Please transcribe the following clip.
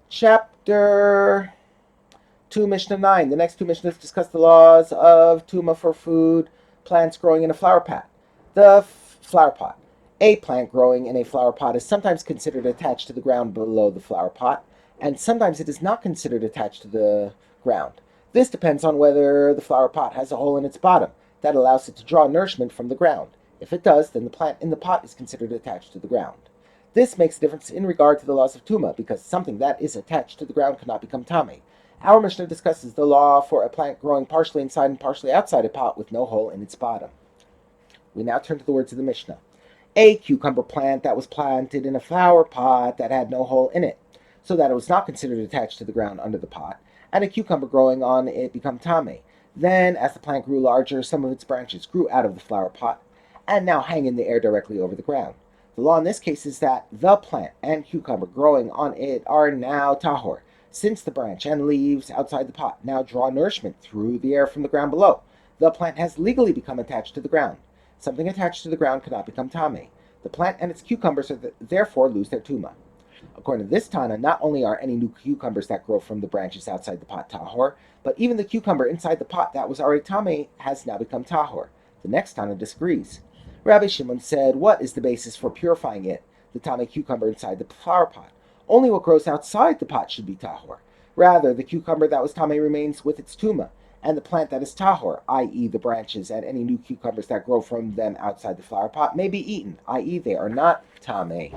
Chapter 2, Mishnah 9. The next two Mishnahs discuss the laws of Tuma for food plants growing in a flower pot. The flower pot. A plant growing in a flower pot is sometimes considered attached to the ground below the flower pot, and sometimes it is not considered attached to the ground. This depends on whether the flower pot has a hole in its bottom that allows it to draw nourishment from the ground. If it does, then the plant in the pot is considered attached to the ground. This makes a difference in regard to the laws of Tuma, because something that is attached to the ground cannot become Tame. Our Mishnah discusses the law for a plant growing partially inside and partially outside a pot with no hole in its bottom. We now turn to the words of the Mishnah. A cucumber plant that was planted in a flower pot that had no hole in it, so that it was not considered attached to the ground under the pot, and a cucumber growing on it become Tame. Then, as the plant grew larger, some of its branches grew out of the flower pot, and now hang in the air directly over the ground. The law in this case is that the plant and cucumber growing on it are now tahor, since the branch and leaves outside the pot now draw nourishment through the air from the ground below. The plant has legally become attached to the ground. Something attached to the ground cannot become tame. The plant and its cucumbers therefore lose their tuma. According to this Tana, not only are any new cucumbers that grow from the branches outside the pot tahor, but even the cucumber inside the pot that was already tame has now become tahor. The next Tana disagrees. Rabbi Shimon said, what is the basis for purifying it, the tame cucumber inside the flower pot? Only what grows outside the pot should be tahor. Rather, the cucumber that was tame remains with its tuma, and the plant that is tahor, i.e. the branches and any new cucumbers that grow from them outside the flower pot, may be eaten, i.e. they are not tame.